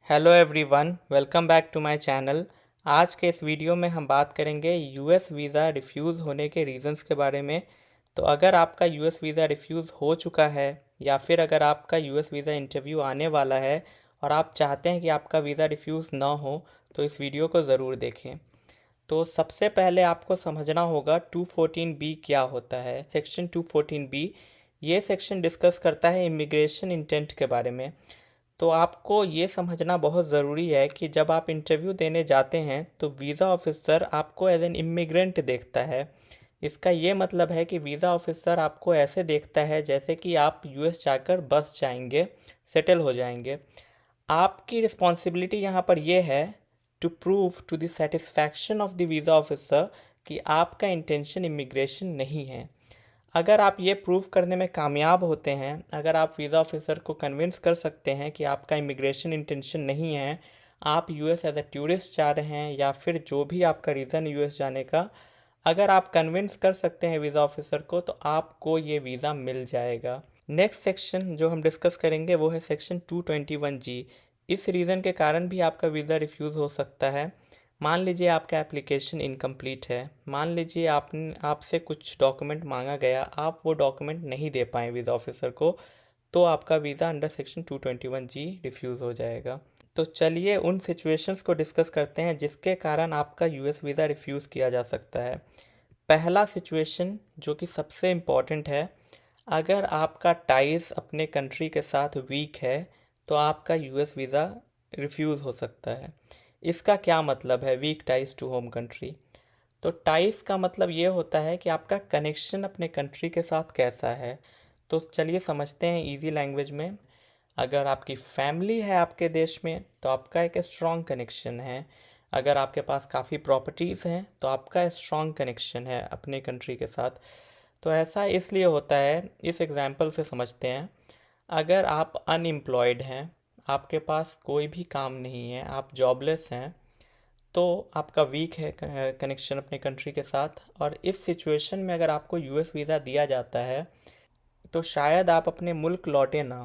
Hello everyone, welcome back to my channel. आज के इस वीडियो में हम बात करेंगे यूएस वीज़ा रिफ्यूज़ होने के रीज़न्स के बारे में। तो अगर आपका यूएस वीज़ा रिफ्यूज़ हो चुका है या फिर अगर आपका यूएस वीज़ा इंटरव्यू आने वाला है और आप चाहते हैं कि आपका वीज़ा रिफ्यूज़ ना हो, तो इस वीडियो को ज़रूर देखें। तो सबसे पहले आपको समझना होगा 214 बी क्या होता है। सेक्शन 214 बी ये सेक्शन डिस्कस करता है इमिग्रेशन इंटेंट के बारे में। तो आपको ये समझना बहुत ज़रूरी है कि जब आप इंटरव्यू देने जाते हैं तो वीज़ा ऑफिसर आपको एज एन इमिग्रेंट देखता है। इसका ये मतलब है कि वीज़ा ऑफिसर आपको ऐसे देखता है जैसे कि आप यूएस जाकर बस जाएंगे, सेटल हो जाएंगे। आपकी रिस्पॉन्सिबिलिटी यहाँ पर यह है to prove to the satisfaction of the visa officer कि आपका इंटेंशन इमिग्रेशन नहीं है। अगर आप ये प्रूव करने में कामयाब होते हैं, अगर आप वीज़ा ऑफिसर को कन्विंस कर सकते हैं कि आपका इमिग्रेशन इंटेंशन नहीं है, आप यूएस एज अ टूरिस्ट जा रहे हैं या फिर जो भी आपका रीज़न यूएस जाने का, अगर आप कन्विंस कर सकते हैं वीज़ा ऑफिसर को, तो आपको ये वीज़ा मिल जाएगा। नेक्स्ट सेक्शन जो हम डिस्कस करेंगे वो है सेक्शन 221 जी। इस रीज़न के कारण भी आपका वीज़ा रिफ्यूज़ हो सकता है। मान लीजिए आपका एप्लीकेशन इनकम्प्लीट है, मान लीजिए आपसे कुछ डॉक्यूमेंट मांगा गया, आप वो डॉक्यूमेंट नहीं दे पाए वीज़ा ऑफिसर को, तो आपका वीज़ा अंडर सेक्शन 221 जी रिफ्यूज़ हो जाएगा। तो चलिए उन सिचुएशंस को डिस्कस करते हैं जिसके कारण आपका यूएस वीज़ा रिफ्यूज़ किया जा सकता है। पहला सिचुएशन जो कि सबसे इम्पॉर्टेंट है, अगर आपका टाइज अपने कंट्री के साथ वीक है तो आपका यूएस वीज़ा रिफ्यूज़ हो सकता है। इसका क्या मतलब है weak ties to home country? तो टाइज का मतलब ये होता है कि आपका कनेक्शन अपने कंट्री के साथ कैसा है। तो चलिए समझते हैं इजी लैंग्वेज में। अगर आपकी फैमिली है आपके देश में तो आपका एक स्ट्रॉन्ग कनेक्शन है। अगर आपके पास काफ़ी प्रॉपर्टीज़ हैं तो आपका स्ट्रॉन्ग कनेक्शन है अपने कंट्री के साथ। तो ऐसा इसलिए होता है, इस एग्जाम्पल से समझते हैं। अगर आप अनएम्प्लॉयड हैं, आपके पास कोई भी काम नहीं है, आप जॉबलेस हैं, तो आपका वीक है कनेक्शन अपने कंट्री के साथ, और इस सिचुएशन में अगर आपको यूएस वीज़ा दिया जाता है तो शायद आप अपने मुल्क लौटे ना,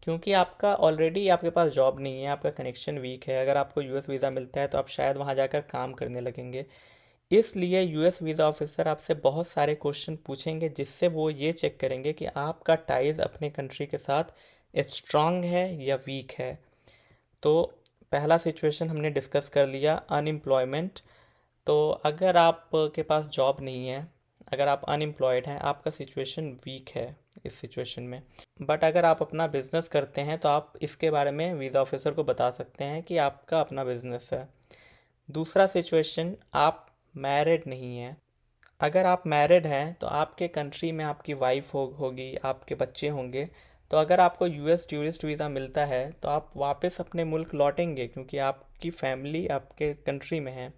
क्योंकि आपका ऑलरेडी आपके पास जॉब नहीं है, आपका कनेक्शन वीक है। अगर आपको यूएस वीज़ा मिलता है तो आप शायद वहाँ जाकर काम करने लगेंगे। इसलिए यूएस वीज़ा ऑफिसर आपसे बहुत सारे क्वेश्चन पूछेंगे जिससे वो ये चेक करेंगे कि आपका टाइज अपने कंट्री के साथ स्ट्रांग है या वीक है। तो पहला सिचुएशन हमने डिस्कस कर लिया, अनएम्प्लॉयमेंट। तो अगर आप के पास जॉब नहीं है, अगर आप अनएम्प्लॉयड हैं, आपका सिचुएशन वीक है इस सिचुएशन में। बट अगर आप अपना बिजनेस करते हैं तो आप इसके बारे में वीज़ा ऑफिसर को बता सकते हैं कि आपका अपना बिजनेस है। दूसरा सिचुएशन, आप मैरिड नहीं हैं। अगर आप मैरिड हैं तो आपके कंट्री में आपकी वाइफ होगी, आपके बच्चे होंगे। तो अगर आपको यूएस टूरिस्ट वीज़ा मिलता है तो आप वापस अपने मुल्क लौटेंगे क्योंकि आपकी फैमिली आपके कंट्री में है।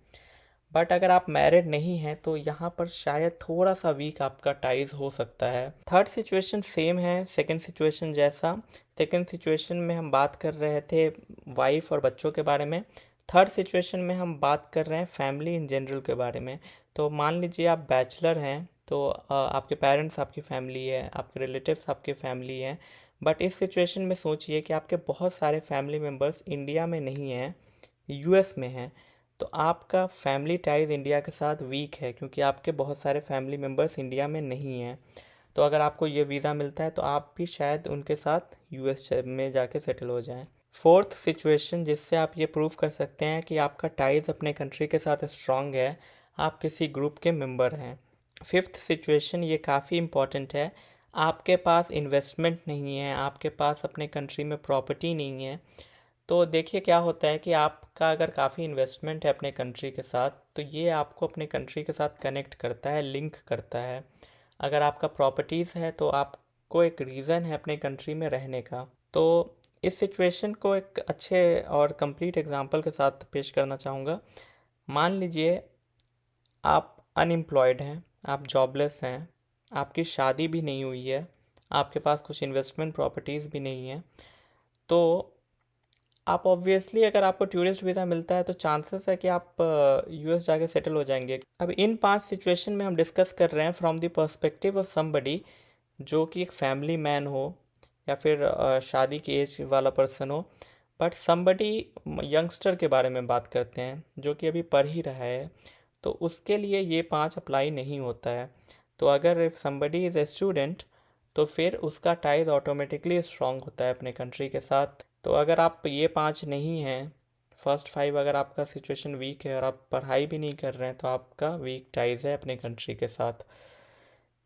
बट अगर आप मैरिड नहीं हैं तो यहाँ पर शायद थोड़ा सा वीक आपका टाइज हो सकता है। थर्ड सिचुएशन सेम है सेकंड सिचुएशन जैसा। सेकंड सिचुएशन में हम बात कर रहे थे वाइफ और बच्चों के बारे में। थर्ड सिचुएशन में हम बात कर रहे हैं फैमिली इन जनरल के बारे में। तो मान लीजिए आप बैचलर हैं, तो आपके पेरेंट्स आपकी फैमिली है, आपके रिलेटिव्स आपके फैमिली हैं। बट इस सिचुएशन में सोचिए कि आपके बहुत सारे फैमिली मेम्बर्स इंडिया में नहीं हैं, यूएस में हैं। तो आपका फैमिली टाइज इंडिया के साथ वीक है क्योंकि आपके बहुत सारे फैमिली मेम्बर्स इंडिया में नहीं हैं। तो अगर आपको ये वीज़ा मिलता है तो आप भी शायद उनके साथ यूएस में जाके सेटल हो जाएं। फोर्थ सिचुएशन जिससे आप ये प्रूव कर सकते हैं कि आपका टाइज अपने कंट्री के साथ स्ट्रांग है, आप किसी ग्रुप के मेंबर हैं। फिफ्थ सिचुएशन ये काफ़ी इम्पॉर्टेंट है, आपके पास इन्वेस्टमेंट नहीं है, आपके पास अपने कंट्री में प्रॉपर्टी नहीं है। तो देखिए क्या होता है कि आपका अगर काफ़ी इन्वेस्टमेंट है अपने कंट्री के साथ तो ये आपको अपने कंट्री के साथ कनेक्ट करता है, लिंक करता है। अगर आपका प्रॉपर्टीज़ है तो आपको एक रीज़न है अपने कंट्री में रहने का। तो इस सिचुएशन को एक अच्छे और कंप्लीट एग्जांपल के साथ पेश करना चाहूँगा। मान लीजिए आप अनएम्प्लॉयड हैं, आप जॉबलेस हैं, आपकी शादी भी नहीं हुई है, आपके पास कुछ इन्वेस्टमेंट प्रॉपर्टीज़ भी नहीं है। तो आप ऑब्वियसली अगर आपको टूरिस्ट वीज़ा मिलता है तो चांसेस है कि आप यूएस जाके सेटल हो जाएंगे। अब इन पांच सिचुएशन में हम डिस्कस कर रहे हैं from the perspective of somebody जो कि एक फैमिली मैन हो या फिर शादी की एज वाला पर्सन हो। बट समबडी यंगस्टर के बारे में बात करते हैं जो कि अभी पढ़ ही रहा है, तो उसके लिए ये 5 अप्लाई नहीं होता है। तो अगर if somebody is a student, तो फिर उसका टाइज ऑटोमेटिकली स्ट्रांग होता है अपने कंट्री के साथ। तो अगर आप ये 5 नहीं हैं, फर्स्ट 5, अगर आपका सिचुएशन वीक है और आप पढ़ाई भी नहीं कर रहे हैं, तो आपका वीक टाइज है अपने कंट्री के साथ।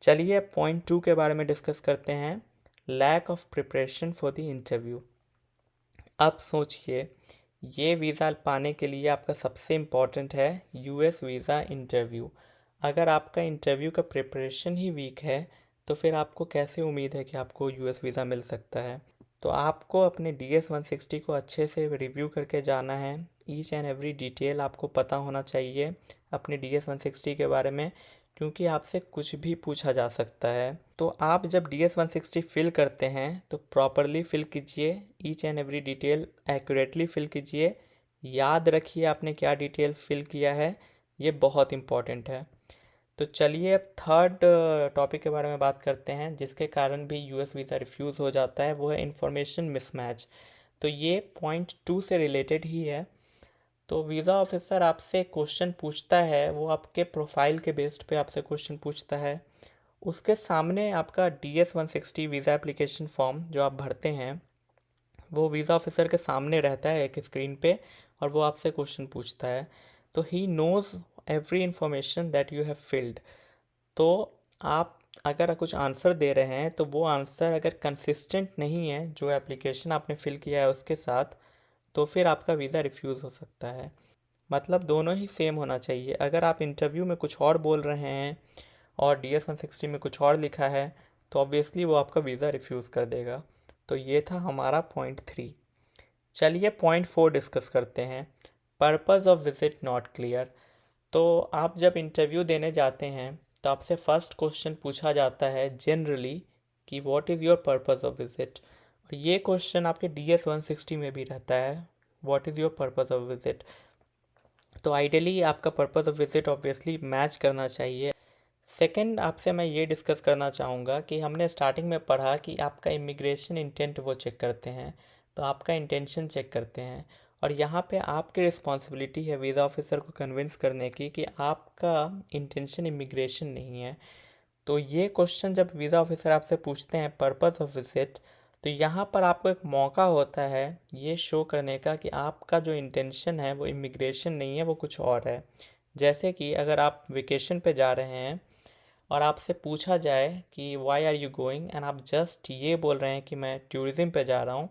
चलिए पॉइंट 2 के बारे में डिस्कस करते हैं, lack of preparation for the interview. अब सोचिए, ये वीज़ा पाने के लिए आपका सबसे इम्पॉर्टेंट है यूएस वीज़ा इंटरव्यू। अगर आपका इंटरव्यू का प्रिपरेशन ही वीक है, तो फिर आपको कैसे उम्मीद है कि आपको यूएस वीज़ा मिल सकता है। तो आपको अपने DS-160 को अच्छे से रिव्यू करके जाना है। ईच एंड एवरी डिटेल आपको पता होना चाहिए अपने DS-160 के बारे में, क्योंकि आपसे कुछ भी पूछा जा सकता है। तो आप जब DS-160 फिल करते हैं तो प्रॉपरली फिल कीजिए, each and every detail accurately fill कीजिए, याद रखिए आपने क्या डिटेल फिल किया है, ये बहुत इम्पॉर्टेंट है। तो चलिए अब थर्ड टॉपिक के बारे में बात करते हैं जिसके कारण भी यूएस वीज़ा रिफ्यूज़ हो जाता है, वो है इंफॉर्मेशन मिसमैच। तो ये पॉइंट 2 से रिलेटेड ही है। तो वीज़ा ऑफिसर आपसे क्वेश्चन पूछता है, वो आपके प्रोफाइल के बेस्ड पे आपसे क्वेश्चन पूछता है। उसके सामने आपका DS-160 वीज़ा एप्लीकेशन फॉर्म जो आप भरते हैं, वो वीज़ा ऑफिसर के सामने रहता है एक स्क्रीन पे, और वो आपसे क्वेश्चन पूछता है। तो he knows every information that you have filled. तो आप अगर कुछ आंसर दे रहे हैं तो वो आंसर अगर कंसिस्टेंट नहीं है जो एप्लीकेशन आपने फिल किया है उसके साथ, तो फिर आपका वीज़ा रिफ्यूज़ हो सकता है। मतलब दोनों ही सेम होना चाहिए। अगर आप इंटरव्यू में कुछ और बोल रहे हैं और DS-160 में कुछ और लिखा है, तो ऑब्वियसली वो आपका वीज़ा रिफ्यूज़ कर देगा। तो ये था हमारा पॉइंट 3। चलिए पॉइंट 4 डिस्कस करते हैं, purpose of visit not clear. तो आप जब इंटरव्यू देने जाते हैं तो आपसे फर्स्ट क्वेश्चन पूछा जाता है जनरली कि what is your purpose of visit, और ये क्वेश्चन आपके DS-160 में भी रहता है, what is your purpose of visit. तो आइडियली आपका purpose of visit obviously match करना चाहिए। सेकंड, आपसे मैं ये डिस्कस करना चाहूँगा कि हमने स्टार्टिंग में पढ़ा कि आपका इमिग्रेशन इंटेंट वो चेक करते हैं, तो आपका इंटेंशन चेक करते हैं, और यहाँ पे आपकी रिस्पॉन्सिबिलिटी है वीज़ा ऑफिसर को कन्विंस करने की कि आपका इंटेंशन इमिग्रेशन नहीं है। तो ये क्वेश्चन जब वीज़ा ऑफिसर आपसे पूछते हैं पर्पज़ ऑफ विजिट, तो यहाँ पर आपको एक मौका होता है ये शो करने का कि आपका जो इंटेंशन है वो इमिग्रेशन नहीं है, वो कुछ और है। जैसे कि अगर आप वेकेशन पे जा रहे हैं और आपसे पूछा जाए कि why are you going, and आप जस्ट ये बोल रहे हैं कि मैं टूरिज़म पे जा रहा हूँ,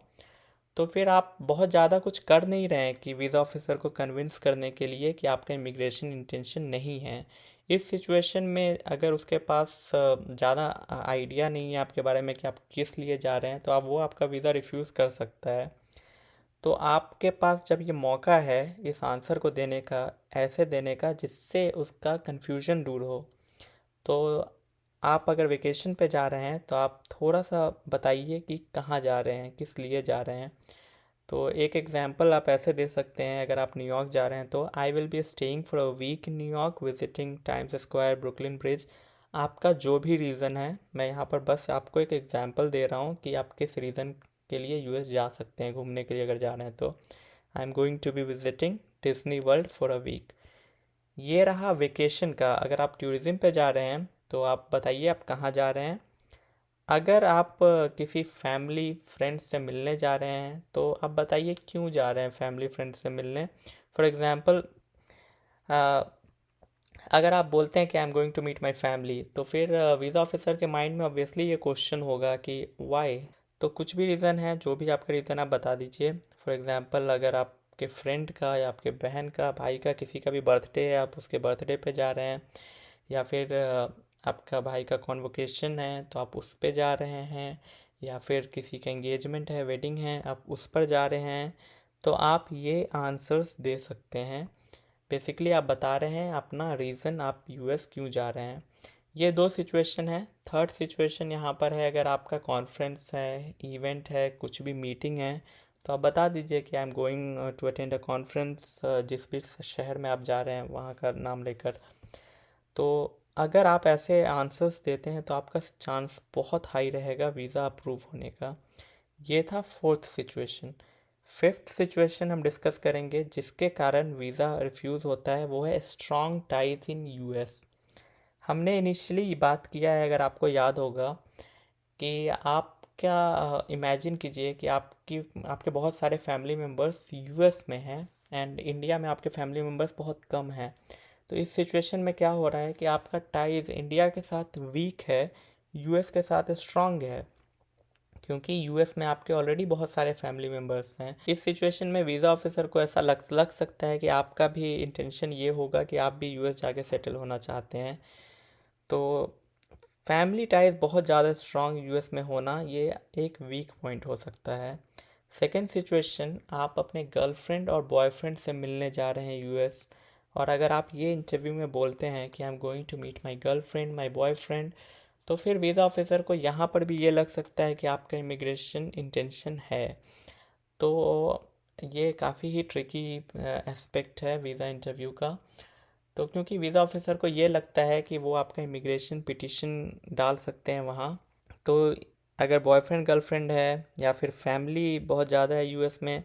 तो फिर आप बहुत ज़्यादा कुछ कर नहीं रहे हैं कि वीज़ा ऑफिसर को कन्विंस करने के लिए कि आपका इमिग्रेशन इंटेंशन नहीं है। इस सिचुएशन में अगर उसके पास ज़्यादा आइडिया नहीं है आपके बारे में कि आप किस लिए जा रहे हैं, तो आप वो आपका वीज़ा रिफ्यूज़ कर सकता है। तो आपके पास जब ये मौका है इस आंसर को देने का, ऐसे देने का जिससे उसका कन्फ्यूजन दूर हो, तो आप अगर वेकेशन पे जा रहे हैं तो आप थोड़ा सा बताइए कि कहाँ जा रहे हैं, किस लिए जा रहे हैं। तो एक एग्जांपल आप ऐसे दे सकते हैं, अगर आप न्यूयॉर्क जा रहे हैं तो I will be staying for a week in New York visiting Times Square, Brooklyn Bridge. आपका जो भी रीज़न है, मैं यहाँ पर बस आपको एक एग्जांपल दे रहा हूँ कि आप किस रीज़न के लिए यूएस जा सकते हैं घूमने के लिए अगर जा रहे हैं तो। I am going to be visiting Disney World for a week. ये रहा वेकेशन का। अगर आप टूरिज़म पे जा रहे हैं तो आप बताइए आप कहाँ जा रहे हैं। अगर आप किसी फैमिली फ्रेंड्स से मिलने जा रहे हैं तो आप बताइए क्यों जा रहे हैं फैमिली फ्रेंड्स से मिलने। फॉर एग्ज़ाम्पल, अगर आप बोलते हैं कि I am going to meet my family, तो फिर वीज़ा ऑफिसर के माइंड में ऑब्वियसली ये क्वेश्चन होगा कि वाई। तो कुछ भी रीज़न है, जो भी आपका रीज़न आप बता दीजिए। फॉर एग्ज़ाम्पल, अगर आपके फ्रेंड का या आपके बहन का, भाई का, किसी का भी बर्थडे है, आप उसके बर्थडे पे जा रहे हैं, या फिर आपका भाई का कॉन्वोकेशन है तो आप उस पे जा रहे हैं, या फिर किसी का एंगेजमेंट है, वेडिंग है, आप उस पर जा रहे हैं, तो आप ये आंसर्स दे सकते हैं। बेसिकली आप बता रहे हैं अपना रीज़न, आप यूएस क्यों जा रहे हैं। ये दो सिचुएशन है। थर्ड सिचुएशन यहाँ पर है, अगर आपका कॉन्फ्रेंस है, इवेंट है, कुछ भी मीटिंग है, तो आप बता दीजिए कि I am going to attend a conference, जिस भी शहर में आप जा रहे हैं वहाँ का नाम लेकर। तो अगर आप ऐसे आंसर्स देते हैं तो आपका चांस बहुत हाई रहेगा वीज़ा अप्रूव होने का। ये था फोर्थ सिचुएशन। फिफ्थ सिचुएशन हम डिस्कस करेंगे जिसके कारण वीज़ा रिफ्यूज़ होता है, वो है स्ट्रॉन्ग टाइज इन यूएस। हमने इनिशियली बात किया है, अगर आपको याद होगा, कि आप क्या इमेजिन कीजिए कि आपके बहुत सारे फैमिली मेम्बर्स यूएस में हैं एंड इंडिया में आपके फैमिली मेम्बर्स बहुत कम हैं। तो इस सिचुएशन में क्या हो रहा है कि आपका टाइज इंडिया के साथ वीक है, यूएस के साथ स्ट्रांग है, क्योंकि यूएस में आपके ऑलरेडी बहुत सारे फैमिली मेम्बर्स हैं। इस सिचुएशन में वीज़ा ऑफिसर को ऐसा लग सकता है कि आपका भी इंटेंशन ये होगा कि आप भी यूएस जाके सेटल होना चाहते हैं। तो फैमिली टाइज बहुत ज़्यादा स्ट्रांग यूएस में होना ये एक वीक पॉइंट हो सकता है। सेकेंड सिचुएशन, आप अपने गर्लफ्रेंड और बॉयफ्रेंड से मिलने जा रहे हैं यूएस, और अगर आप ये इंटरव्यू में बोलते हैं कि I am going to meet my girlfriend my boyfriend, तो फिर वीज़ा ऑफिसर को यहाँ पर भी ये लग सकता है कि आपका इमिग्रेशन इंटेंशन है। तो ये काफ़ी ही ट्रिकी एस्पेक्ट है वीज़ा इंटरव्यू का। तो क्योंकि वीज़ा ऑफिसर को ये लगता है कि वो आपका इमिग्रेशन पिटिशन डाल सकते हैं वहाँ, तो अगर बॉयफ्रेंड गर्लफ्रेंड है या फिर फैमिली बहुत ज़्यादा है यूएस में,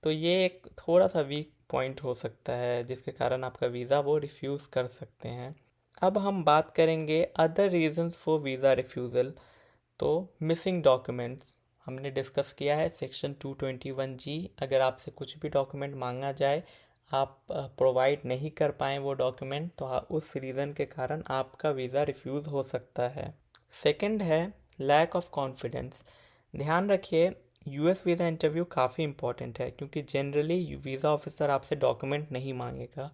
तो ये एक थोड़ा सा वीक पॉइंट हो सकता है जिसके कारण आपका वीज़ा वो रिफ्यूज़ कर सकते हैं। अब हम बात करेंगे other reasons for visa refusal. तो मिसिंग डॉक्यूमेंट्स हमने डिस्कस किया है, सेक्शन 221G। अगर आपसे कुछ भी डॉक्यूमेंट मांगा जाए, आप प्रोवाइड नहीं कर पाएँ वो डॉक्यूमेंट, तो उस रीज़न के कारण आपका वीज़ा रिफ्यूज़ हो सकता है। सेकंड है लैक ऑफ कॉन्फिडेंस। ध्यान रखिए, यूएस वीज़ा इंटरव्यू काफ़ी इंपॉर्टेंट है, क्योंकि जनरली वीज़ा ऑफिसर आपसे डॉक्यूमेंट नहीं मांगेगा,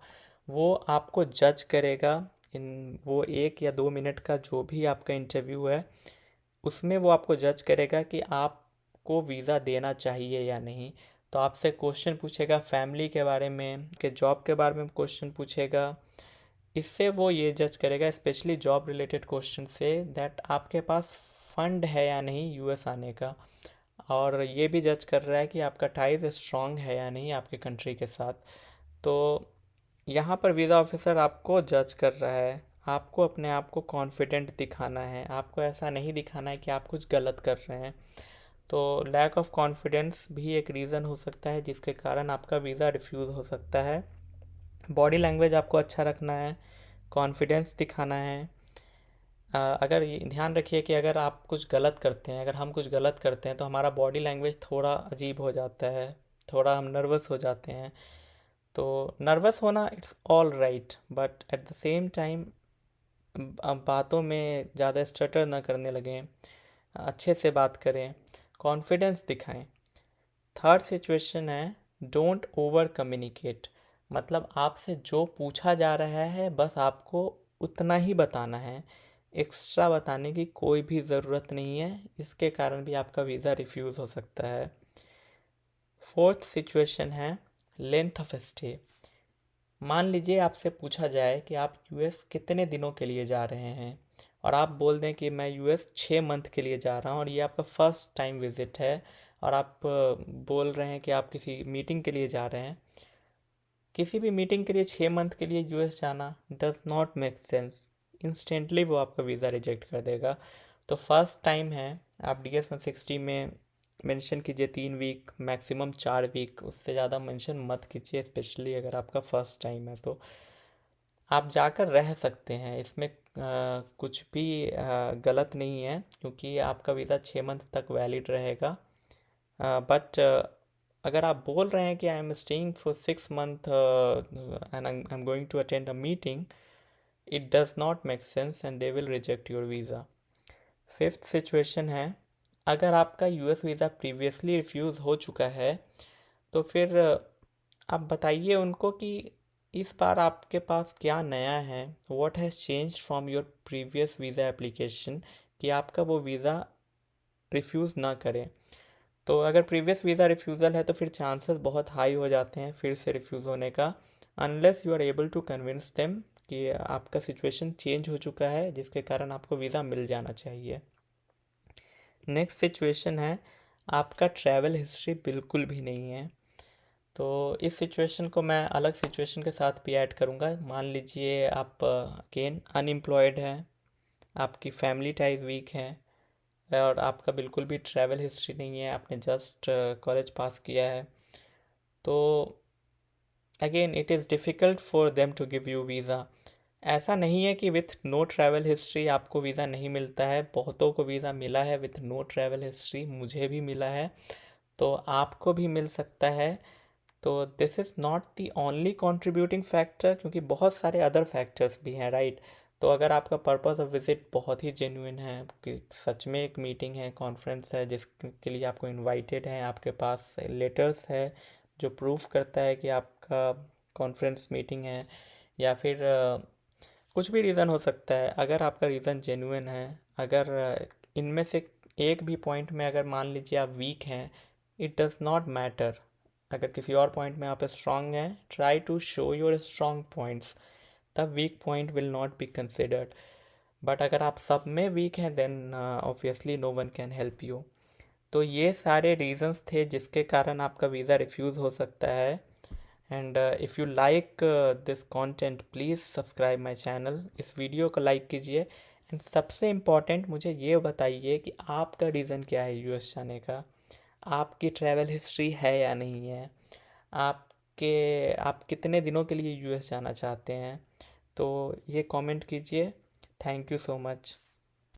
वो आपको जज करेगा इन वो 1 या 2 मिनट का जो भी आपका इंटरव्यू है, उसमें वो आपको जज करेगा कि आपको वीज़ा देना चाहिए या नहीं। तो आपसे क्वेश्चन पूछेगा फैमिली के बारे में, कि जॉब के बारे में क्वेश्चन पूछेगा। इससे वो ये जज करेगा, स्पेशली जॉब रिलेटेड क्वेश्चन से, दैट आपके पास फंड है या नहीं यूएस आने का, और ये भी जज कर रहा है कि आपका टाइज स्ट्रांग है या नहीं आपके कंट्री के साथ। तो यहाँ पर वीज़ा ऑफिसर आपको जज कर रहा है, आपको अपने आप को कॉन्फिडेंट दिखाना है, आपको ऐसा नहीं दिखाना है कि आप कुछ गलत कर रहे हैं। तो लैक ऑफ कॉन्फिडेंस भी एक रीज़न हो सकता है जिसके कारण आपका वीज़ा रिफ्यूज़ हो सकता है। बॉडी लैंग्वेज आपको अच्छा रखना है, कॉन्फिडेंस दिखाना है। अगर ये ध्यान रखिए कि अगर आप कुछ गलत करते हैं, अगर हम कुछ गलत करते हैं, तो हमारा बॉडी लैंग्वेज थोड़ा अजीब हो जाता है, थोड़ा हम नर्वस हो जाते हैं। तो नर्वस होना it's all right, but at the same time अब बातों में ज़्यादा स्टटर ना करने लगें, अच्छे से बात करें, कॉन्फिडेंस दिखाएं। थर्ड सिचुएशन है डोंट ओवर कम्युनिकेट। मतलब आपसे जो पूछा जा रहा है बस आपको उतना ही बताना है, एक्स्ट्रा बताने की कोई भी ज़रूरत नहीं है, इसके कारण भी आपका वीज़ा रिफ्यूज़ हो सकता है। फोर्थ सिचुएशन है लेंथ ऑफ स्टे। मान लीजिए आपसे पूछा जाए कि आप यूएस कितने दिनों के लिए जा रहे हैं, और आप बोल दें कि मैं यूएस 6 मंथ के लिए जा रहा हूँ, और ये आपका फर्स्ट टाइम विज़िट है, और आप बोल रहे हैं कि आप किसी मीटिंग के लिए जा रहे हैं। किसी भी मीटिंग के लिए 6 मंथ के लिए यूएस जाना does not make sense. Instantly वो आपका वीज़ा रिजेक्ट कर देगा। तो फर्स्ट टाइम है, आप DS-160 में मेंशन कीजिए 3 वीक, मैक्सिमम 4 वीक, उससे ज़्यादा मेंशन मत कीजिए, स्पेशली अगर आपका फर्स्ट टाइम है। तो आप जाकर रह सकते हैं, इसमें कुछ भी गलत नहीं है, क्योंकि आपका वीज़ा 6 मंथ तक वैलिड रहेगा। बट अगर आप बोल रहे हैं कि I am staying for 6 month and I am going to attend a meeting, it does not make sense and they will reject your visa. Fifth situation है, अगर आपका यूएस वीज़ा प्रीवियसली रिफ्यूज़ हो चुका है, तो फिर आप बताइए उनको कि इस बार आपके पास क्या नया है, what has change from your previous visa application, कि आपका वो वीज़ा रिफ्यूज़ ना करें। तो अगर प्रीवियस वीज़ा रिफ्यूज़ल है, तो फिर चांसेस बहुत हाई हो जाते हैं फिर से रिफ्यूज़ होने का, unless you are able to convince them कि आपका सिचुएशन चेंज हो चुका है जिसके कारण आपको वीज़ा मिल जाना चाहिए। नेक्स्ट सिचुएशन है आपका ट्रैवल हिस्ट्री बिल्कुल भी नहीं है। तो इस सिचुएशन को मैं अलग सिचुएशन के साथ भी ऐड करूँगा। मान लीजिए आप अगेन अनएम्प्लॉयड हैं, आपकी फैमिली टाइप वीक है, और आपका बिल्कुल भी ट्रैवल हिस्ट्री नहीं है, आपने जस्ट कॉलेज पास किया है, तो again it is difficult for them to give you visa. ऐसा नहीं है कि विथ नो ट्रैवल हिस्ट्री आपको वीज़ा नहीं मिलता है, बहुतों को वीज़ा मिला है विथ नो ट्रैवल हिस्ट्री, मुझे भी मिला है, तो आपको भी मिल सकता है। तो this is not the only contributing factor, क्योंकि बहुत सारे अदर फैक्टर्स भी हैं, राइट। तो अगर आपका पर्पस ऑफ विज़िट बहुत ही जेन्युइन है कि सच में एक मीटिंग है, कॉन्फ्रेंस है जिसके लिए आपको इनवाइटेड हैं, आपके पास लेटर्स है जो प्रूफ करता है कि आपका कॉन्फ्रेंस मीटिंग है, या फिर कुछ भी रीज़न हो सकता है, अगर आपका रीज़न जेन्युइन है, अगर इनमें से एक भी पॉइंट में अगर मान लीजिए आप वीक हैं, इट डज़ नॉट मैटर। अगर किसी और पॉइंट में आप स्ट्रांग हैं, try to show your strong points, तब weak point will not be considered. But अगर आप सब में वीक हैं then obviously no one can help you. तो ये सारे रीजंस थे जिसके कारण आपका वीज़ा रिफ्यूज़ हो सकता है। And if you like this content please subscribe my channel, इस वीडियो को लाइक कीजिए। एंड सबसे इम्पॉर्टेंट मुझे ये बताइए कि आपका रीज़न क्या है यूएस जाने का, आपकी ट्रैवल हिस्ट्री है या नहीं है, आप कितने दिनों के लिए यूएस जाना चाहते हैं। तो ये कमेंट कीजिए। Thank you so much.